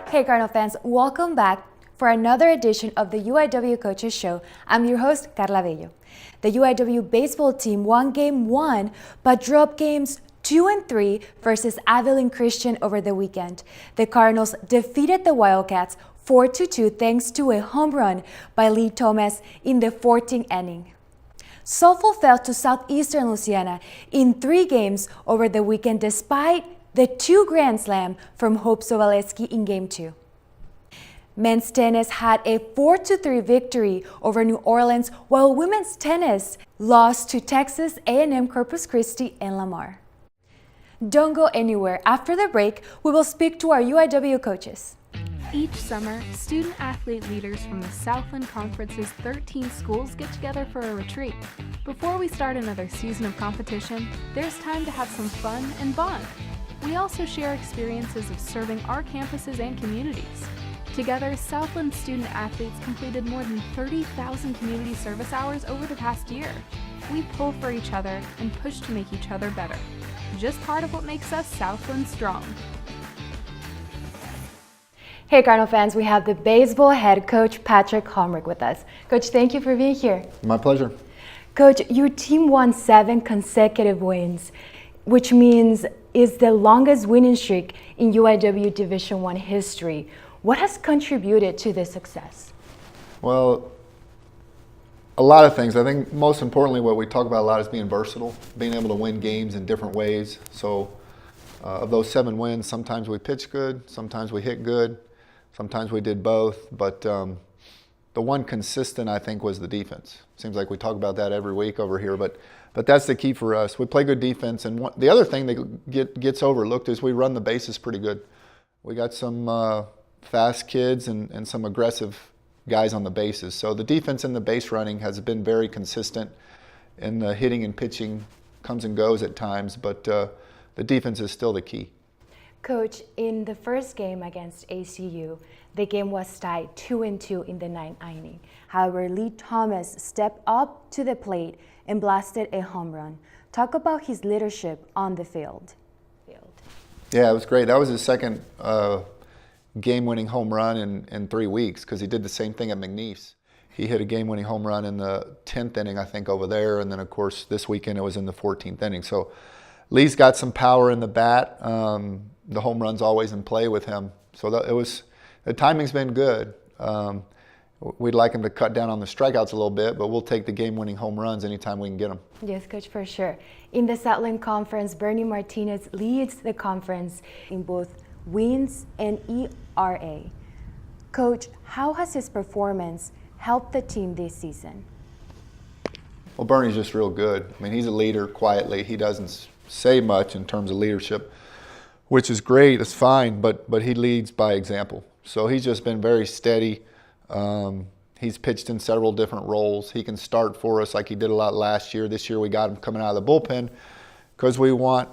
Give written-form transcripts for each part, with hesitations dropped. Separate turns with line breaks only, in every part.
Hey Cardinal fans, welcome back for another edition of the Uiw Coaches Show. I'm your host, Karla Bello. The Uiw baseball team won Game 1, but dropped Games 2 and 3 versus Abilene Christian over the weekend. The Cardinals defeated the Wildcats 4-2 thanks to a home run by Lee Thomas in the 14th inning. Suffolk fell to Southeastern Louisiana in 3 games over the weekend despite the 2 grand slam from Hope Sobolewski in Game 2. Men's tennis had a 4-3 victory over New Orleans, while women's tennis lost to Texas A&M Corpus Christi and Lamar. Don't go anywhere. After the break, we will speak to our UIW coaches.
Each summer, student-athlete leaders from the Southland Conference's 13 schools get together for a retreat. Before we start another season of competition, there's time to have some fun and bond. We also share experiences of serving our campuses and communities. Together, Southland student-athletes completed more than 30,000 community service hours over the past year. We pull for each other and push to make each other better. Just part of what makes us Southland strong.
Hey Cardinal fans, we have the baseball head coach Patrick Hallmark with us. Coach, thank you for being here.
My pleasure.
Coach, your team won 7 consecutive wins, which means is the longest winning streak in UIW Division I history. What has contributed to this success?
Well, a lot of things. I think most importantly what we talk about a lot is being versatile, being able to win games in different ways. So of those 7 wins, sometimes we pitched good, sometimes we hit good, sometimes we did both. But the one consistent, I think, was the defense. Seems like we talk about that every week over here, but that's the key for us. We play good defense, and the other thing that gets overlooked is we run the bases pretty good. We got some fast kids and some aggressive guys on the bases. So the defense and the base running has been very consistent, and the hitting and pitching comes and goes at times, but the defense is still the key.
Coach, in the first game against ACU, the game was tied 2-2 in the 9th inning. However, Lee Thomas stepped up to the plate and blasted a home run. Talk about his leadership on the field.
Yeah, it was great. That was his second game-winning home run in 3 weeks, because he did the same thing at McNeese. He hit a game-winning home run in the 10th inning, I think, over there, and then, of course, this weekend it was in the 14th inning. So Lee's got some power in the bat. The home run's always in play with him. So the timing's been good. We'd like him to cut down on the strikeouts a little bit, but we'll take the game-winning home runs anytime we can get them.
Yes, Coach, for sure. In the Southland Conference, Bernie Martinez leads the conference in both wins and ERA. Coach, how has his performance helped the team this season?
Well, Bernie's just real good. I mean, he's a leader quietly. He doesn't say much in terms of leadership, which is great. It's fine, but he leads by example. So he's just been very steady. He's pitched in several different roles. He can start for us like he did a lot last year. This year we got him coming out of the bullpen because we want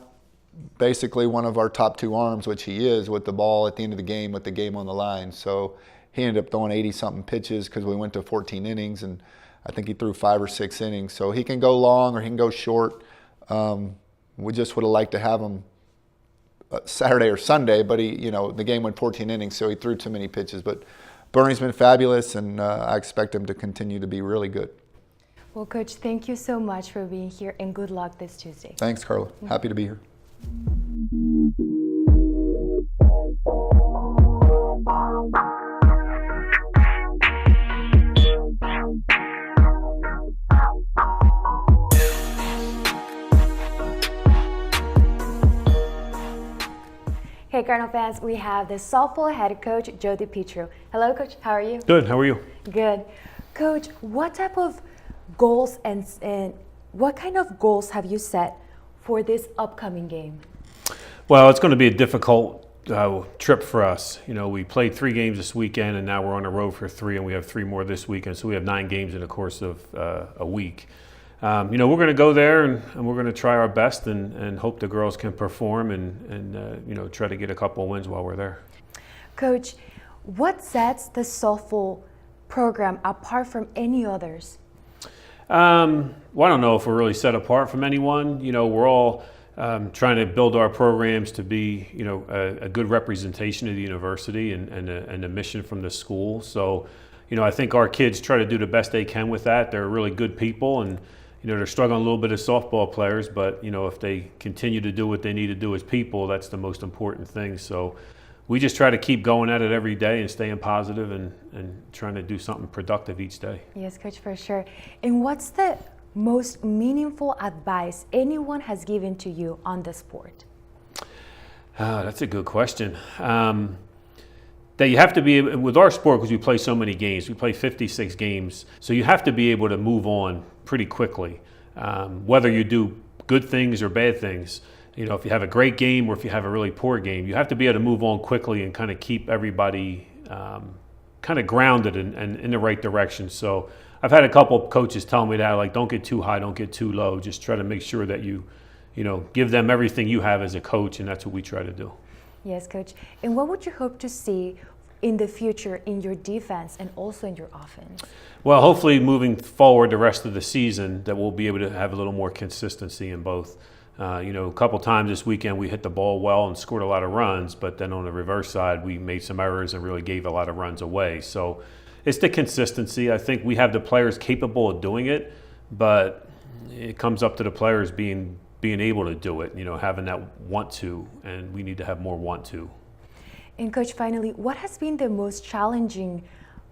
basically one of our top 2 arms, which he is, with the ball at the end of the game with the game on the line. So he ended up throwing 80-something pitches because we went to 14 innings, and I think he threw 5 or 6 innings. So he can go long or he can go short. We just would have liked to have him Saturday or Sunday, but the game went 14 innings, so he threw too many pitches. But Bernie's been fabulous, and I expect him to continue to be really good.
Well, Coach, thank you so much for being here, and good luck this Tuesday.
Thanks, Karla. Happy to be here.
Hey Cardinal fans, we have the softball head coach, DiPietro. Hello, Coach. How are you?
Good. How are you?
Good. Coach, what type of goals and what kind of goals have you set for this upcoming game?
Well, it's going to be a difficult trip for us. We played 3 games this weekend, and now we're on the road for 3, and we have 3 more this weekend. So we have 9 games in the course of a week. We're going to go there and we're going to try our best and hope the girls can perform and try to get a couple of wins while we're there.
Coach, what sets the softball program apart from any others?
Well, I don't know if we're really set apart from anyone. We're all trying to build our programs to be, a good representation of the university and the mission from the school. So, I think our kids try to do the best they can with that. They're really good people, and they're struggling a little bit as softball players, but if they continue to do what they need to do as people, that's the most important thing. So we just try to keep going at it every day and staying positive and trying to do something productive each day.
Yes, Coach, for sure. And what's the most meaningful advice anyone has given to you on the sport?
That's a good question. That you have to be, with our sport, because we play so many games, we play 56 games, so you have to be able to move on pretty quickly, whether you do good things or bad things. If you have a great game or if you have a really poor game, you have to be able to move on quickly and kind of keep everybody kind of grounded and in the right direction. So I've had a couple of coaches tell me that, like, don't get too high, don't get too low. Just try to make sure that you give them everything you have as a coach, and that's what we try to do.
Yes, Coach. And what would you hope to see in the future in your defense and also in your offense?
Well, hopefully moving forward the rest of the season that we'll be able to have a little more consistency in both. A couple times this weekend we hit the ball well and scored a lot of runs, but then on the reverse side we made some errors and really gave a lot of runs away. So it's the consistency. I think we have the players capable of doing it, but it comes up to the players being able to do it, having that want to, and we need to have more want to.
And Coach, finally, what has been the most challenging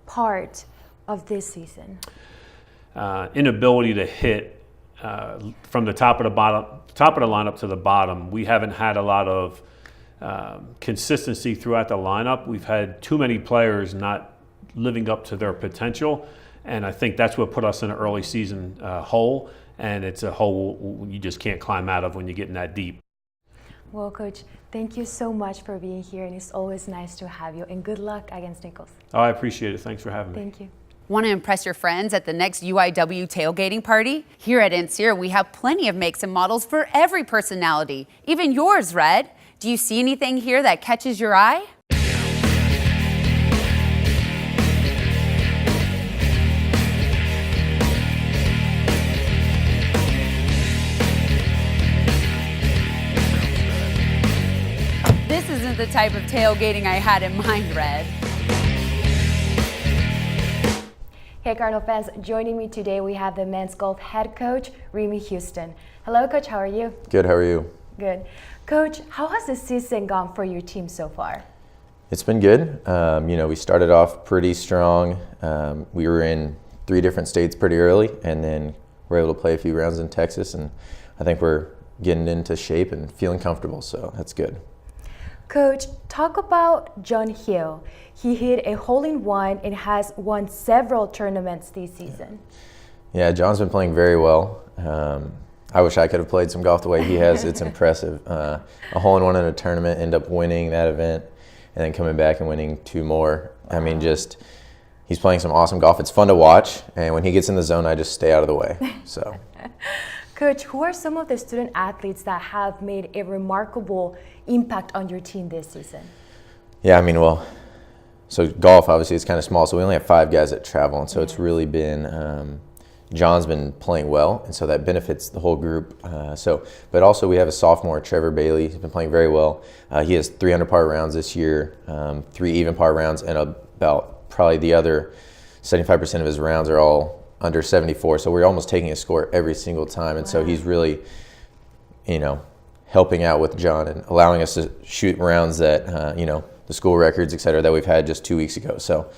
part of this season?
Inability to hit from the top of the lineup to the bottom. We haven't had a lot of consistency throughout the lineup. We've had too many players not living up to their potential, and I think that's what put us in an early season hole, and it's a hole you just can't climb out of when you're getting that deep.
Well, Coach, thank you so much for being here, and it's always nice to have you, and good luck against Nichols.
Oh, I appreciate it. Thanks for having me.
Thank you.
Want to impress your friends at the next UIW tailgating party? Here at NCR, we have plenty of makes and models for every personality, even yours, Red. Do you see anything here that catches your eye? This isn't the type of tailgating I had in mind, Red.
Hey, Cardinal fans, joining me today we have the men's golf head coach, Remy Huston. Hello, Coach, how are you?
Good, how are you?
Good. Coach, how has the season gone for your team so far?
It's been good. We started off pretty strong. We were in 3 different states pretty early, and then we're able to play a few rounds in Texas, and I think we're getting into shape and feeling comfortable, so that's good.
Coach, talk about John Hill. He hit a hole-in-one and has won several tournaments this season.
Yeah, John's been playing very well. I wish I could have played some golf the way he has. It's impressive. A hole-in-one in a tournament, end up winning that event, and then coming back and winning 2 more. I mean, he's playing some awesome golf. It's fun to watch, and when he gets in the zone, I just stay out of the way. So.
Coach, who are some of the student athletes that have made a remarkable impact on your team this season?
Yeah, so golf obviously is kind of small, so we only have 5 guys that travel, and so it's really been, John's been playing well, and so that benefits the whole group. But also we have a sophomore, Trevor Bailey. He's been playing very well. He has 3 under par rounds this year, 3 even par rounds, and about probably the other 75% of his rounds are all under 74, so we're almost taking a score every single time, and so he's really, helping out with John and allowing us to shoot rounds that, the school records, et cetera, that we've had just 2 weeks ago. So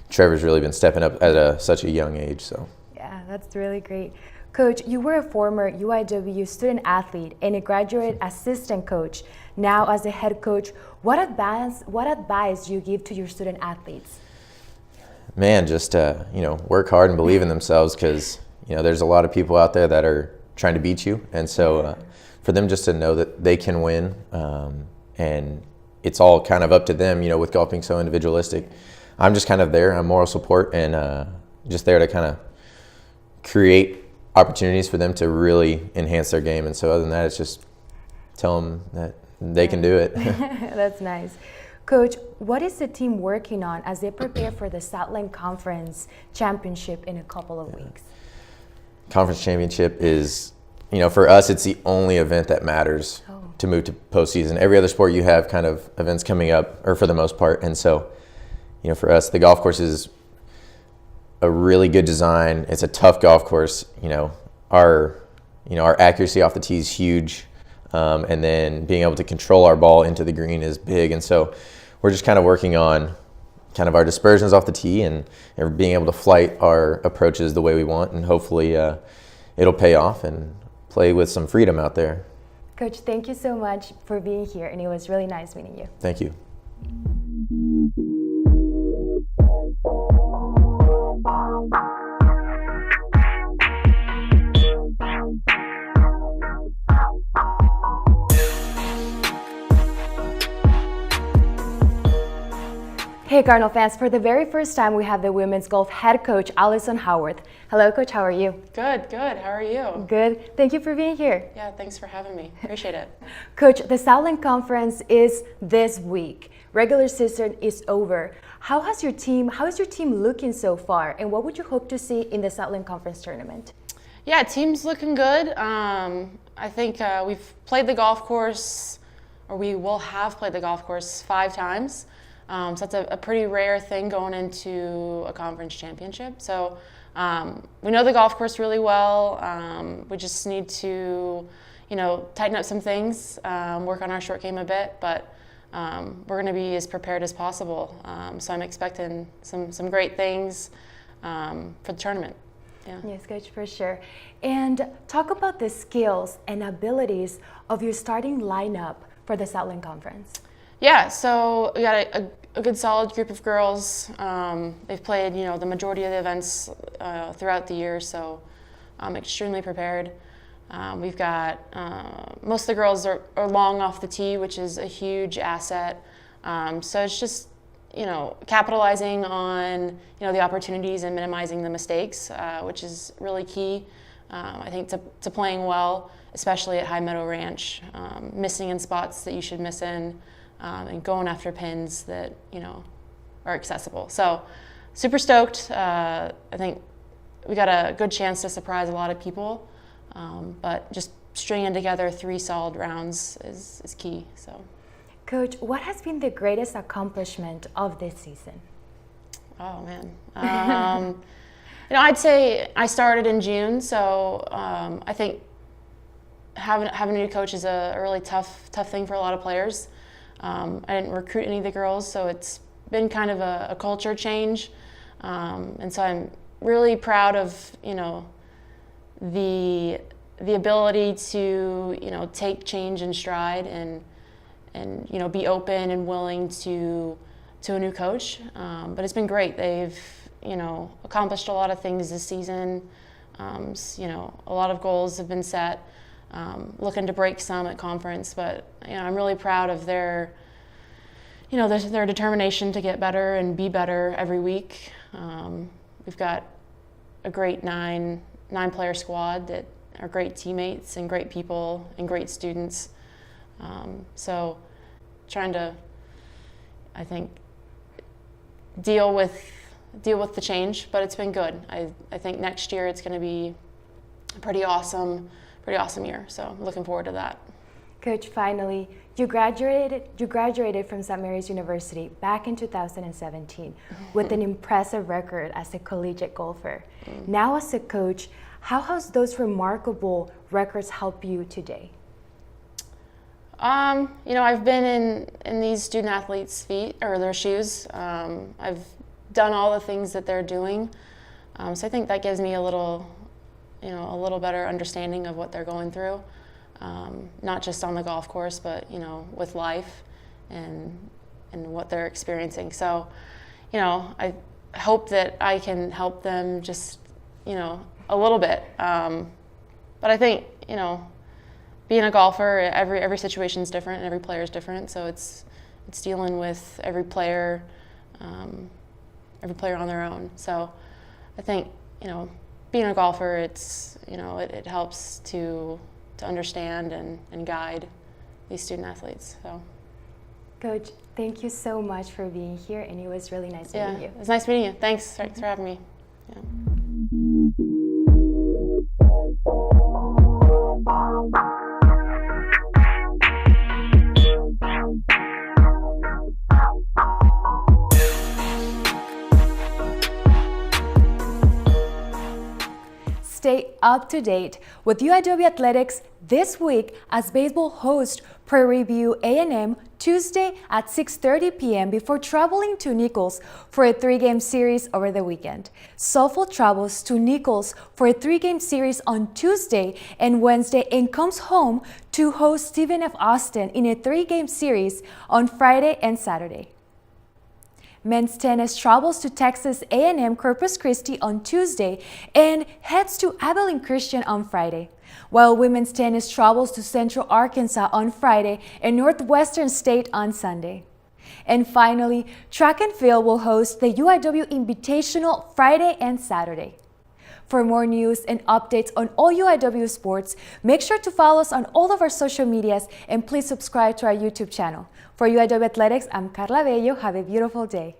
Trevor's really been stepping up at such a young age. So.
Yeah, that's really great. Coach, you were a former UIW student athlete and a graduate assistant coach. Now as a head coach, what advice do you give to your student athletes?
Man, just work hard and believe in themselves, because there's a lot of people out there that are trying to beat you, and so for them just to know that they can win, and it's all kind of up to them. With golf being so individualistic, I'm just kind of there. I'm moral support and just there to kind of create opportunities for them to really enhance their game. And so other than that, it's just tell them that they can do it.
That's nice. Coach, what is the team working on as they prepare for the Southland Conference Championship in a couple of weeks?
Conference Championship is for us, it's the only event that matters to move to postseason. Every other sport, you have kind of events coming up, or for the most part. And so, for us, the golf course is a really good design. It's a tough golf course. Our accuracy off the tee is huge. And then being able to control our ball into the green is big. And so we're just kind of working on kind of our dispersions off the tee and being able to flight our approaches the way we want. And hopefully it'll pay off and play with some freedom out there.
Coach, thank you so much for being here, and it was really nice meeting you.
Thank you.
Hey Cardinal fans, for the very first time we have the women's golf head coach, Allison Howarth. Hello Coach, how are you?
Good. How are you?
Good. Thank you for being here.
Yeah, thanks for having me. Appreciate it.
Coach, the Southland Conference is this week. Regular season is over. How is your team looking so far, and what would you hope to see in the Southland Conference tournament?
Yeah, team's looking good. I think we've played the golf course, or we will have played the golf course 5 times. So that's a pretty rare thing going into a conference championship. So we know the golf course really well. We just need to, tighten up some things, work on our short game a bit, but we're going to be as prepared as possible. So I'm expecting some great things for the tournament. Yeah.
Yes, Coach, for sure. And talk about the skills and abilities of your starting lineup for the Southland Conference.
Yeah, so we got a good solid group of girls. They've played, the majority of the events throughout the year, so I'm extremely prepared. We've got, most of the girls are long off the tee, which is a huge asset. So it's just, capitalizing on, the opportunities and minimizing the mistakes, which is really key, I think, to playing well, especially at High Meadow Ranch, missing in spots that you should miss in. And going after pins that are accessible. So super stoked. I think we got a good chance to surprise a lot of people, but just stringing together 3 solid rounds is key. So,
Coach, what has been the greatest accomplishment of this season?
Oh man, I'd say I started in June, so I think having a new coach is a really tough thing for a lot of players. I didn't recruit any of the girls, so it's been kind of a culture change, and so I'm really proud of the ability to take change in stride and be open and willing to a new coach. But it's been great. They've accomplished a lot of things this season. A lot of goals have been set. Looking to break some at conference, but I'm really proud of their determination to get better and be better every week. We've got a great nine-player squad that are great teammates and great people and great students. So trying to, I think, deal with the change, but it's been good. I think next year it's going to be a pretty awesome year, so I'm looking forward to that.
Coach, finally, you graduated from St. Mary's University back in 2017 with an impressive record as a collegiate golfer. Now as a coach, how has those remarkable records helped you today?
I've been in these student athletes' feet, or their shoes. I've done all the things that they're doing, so I think that gives me a little better understanding of what they're going through, not just on the golf course, but with life and what they're experiencing. So, I hope that I can help them just, a little bit. But I think, being a golfer, every situation is different, and every player is different. So it's dealing with every player on their own. So I think, being a golfer, it helps to understand and guide these student athletes. So,
Coach, thank you so much for being here, and it was really nice meeting you.
It was nice meeting you. Thanks for having me. Yeah.
Stay up to date with UIW Athletics this week as baseball hosts Prairie View A&M Tuesday at 6:30 p.m. before traveling to Nichols for a 3-game series over the weekend. Softball travels to Nichols for a 3-game series on Tuesday and Wednesday and comes home to host Stephen F. Austin in a 3-game series on Friday and Saturday. Men's tennis travels to Texas A&M Corpus Christi on Tuesday and heads to Abilene Christian on Friday, while women's tennis travels to Central Arkansas on Friday and Northwestern State on Sunday. And finally, track and field will host the UIW Invitational Friday and Saturday. For more news and updates on all UIW sports, make sure to follow us on all of our social medias and please subscribe to our YouTube channel. For UIW Athletics, I'm Karla Bello. Have a beautiful day.